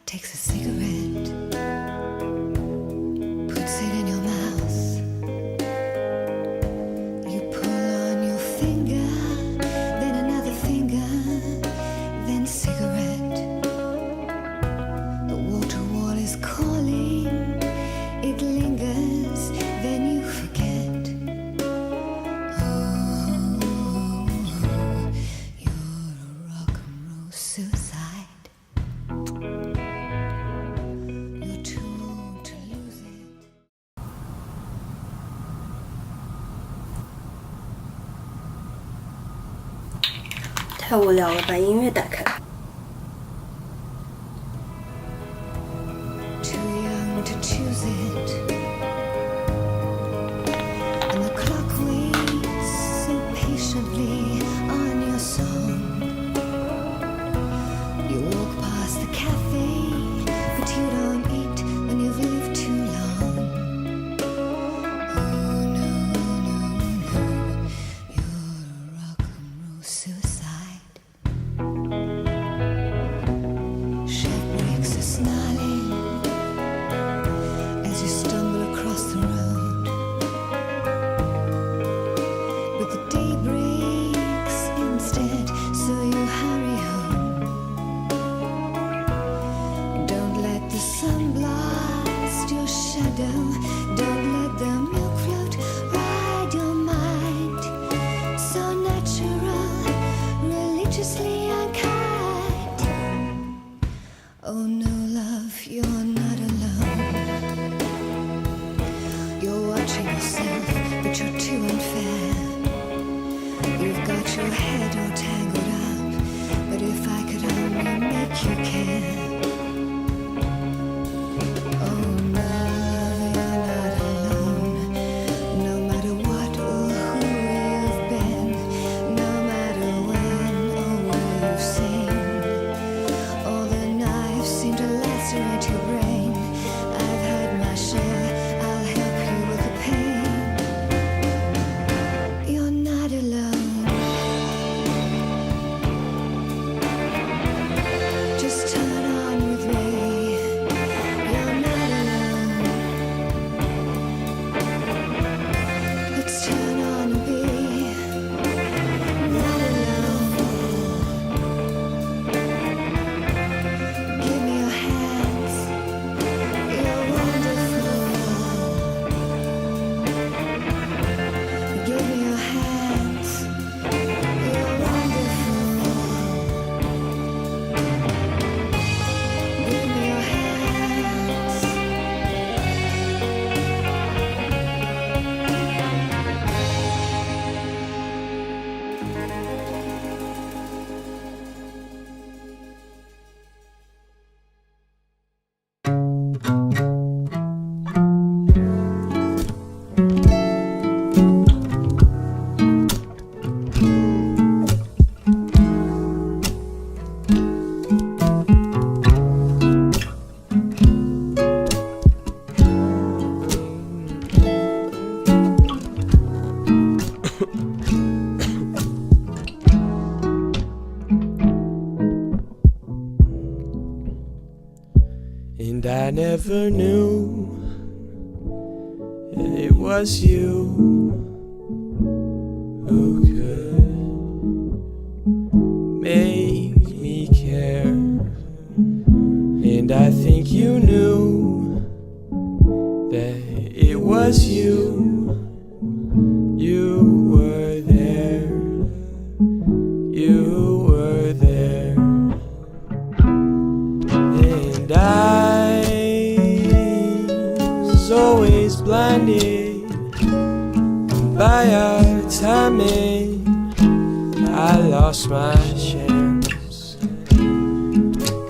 takes a cigarette, puts it in your mouth. You pull on your finger, then another finger, then cigarette. The water wall is calling, it lingers, then you forget. Oh, you're a rock and roll suicide. You're too old to lose it. 太无聊了，把音乐打开。 Too young to choose it, and the clock waits so patiently on your song. You walk past the cafe, but you don't eat when you've lived too long. Oh no, no, no, you're a rock and roll suicide. Chef breaks a snarling as you stumble across the road. But the day breaks instead, so you hurry home. Don't let the sun blast your shadow. Don't let the milk float ride your mind. So natural, religiously unkind. Oh no, love, you're not alone. You're watching yourself, but you're too unfair. You've got your head all tangled up, but if I could only make you care. Oh no, you're not alone. No matter what or who you've been, no matter when or where you've seen, all the knives seem to lacerate your brain. I've had my share, I'll help you with the pain. You're not alone. Just turn on with me. You're not alone. Let's turn on and be not alone. Give me your hands. You're wonderful. Give me your hands. You're wonderful. Give me your hands. And I never knew it was you who could make me care. And I think you knew that it was you. You were there. You were there. And I was always blinded by our timing. I lost my chance,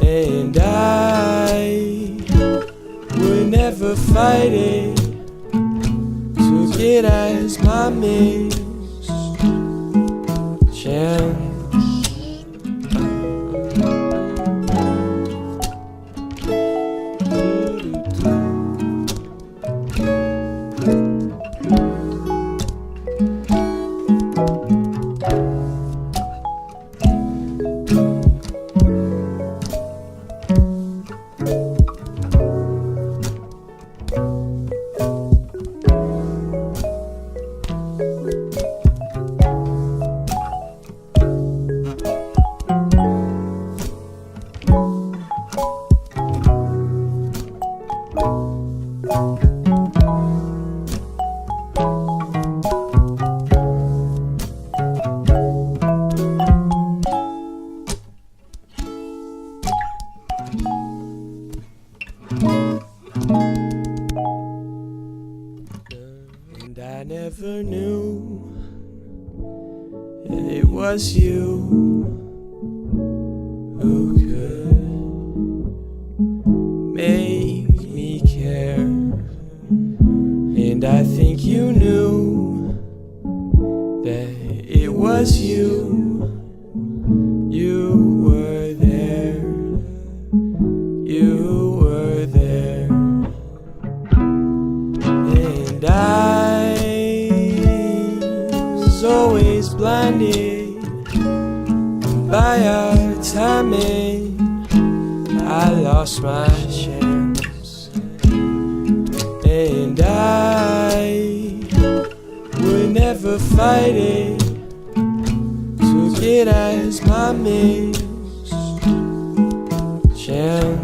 and I would never fight it to get as my missed chance. never knew it was you who could make me care. And I think you knew that it was you. You were there. You were there. And I was always blinded by our timing. I lost my chance, and I would never fight it. Took it as my missed chance.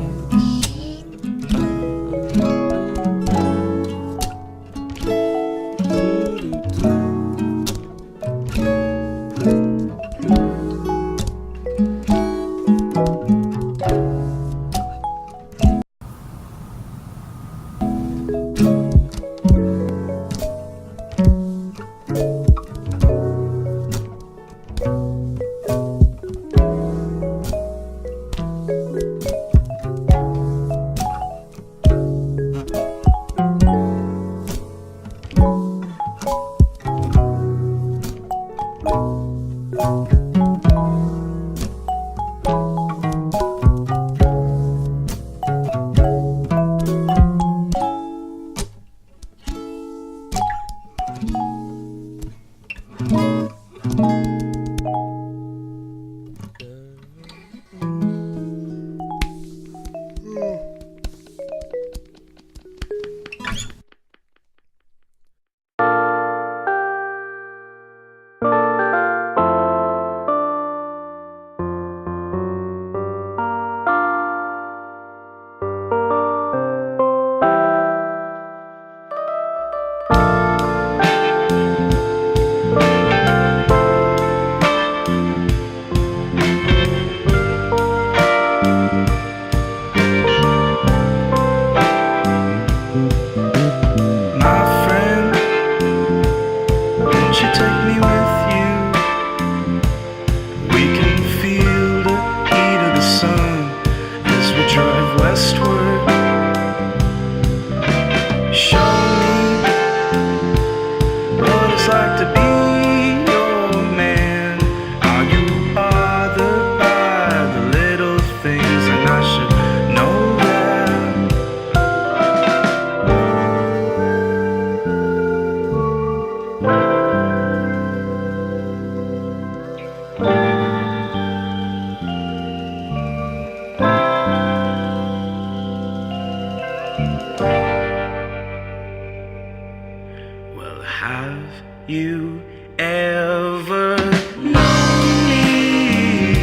you ever known me,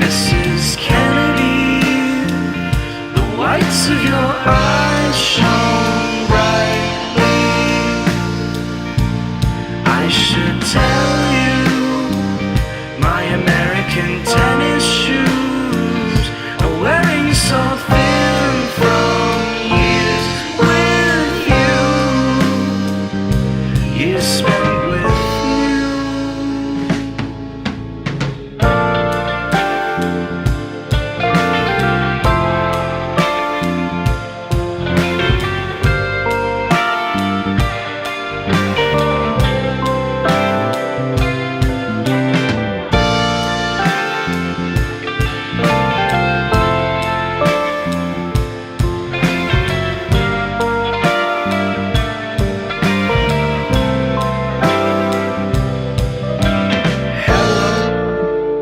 Mrs. Kennedy? The whites of your eyes shone brightly. I should tell you, my American tennis shoes are wearing so thin from years with you, years spent with you.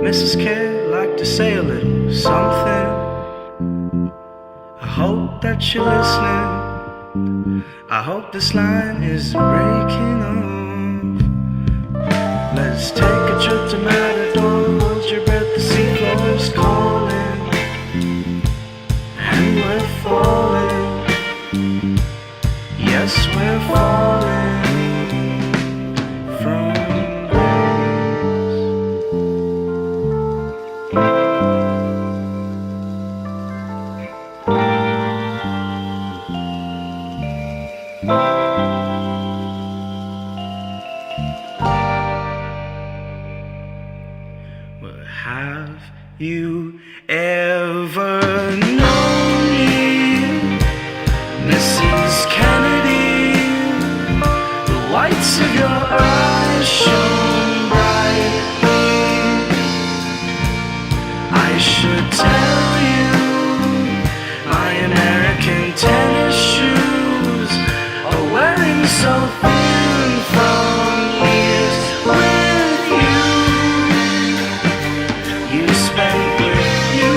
Mrs. K, like to say a little something. I hope that you're listening. I hope this line is breaking off. Let's take a trip to Matador. Hold your breath, the seafloor's calling, and we're falling. Yes, we're falling from you ever known me, Mrs. Kennedy? The whites of your eyes shone brightly. I should tell you, my American tennis shoes are wearing so thin from years with you. You spent with you.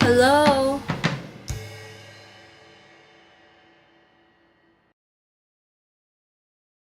Hello，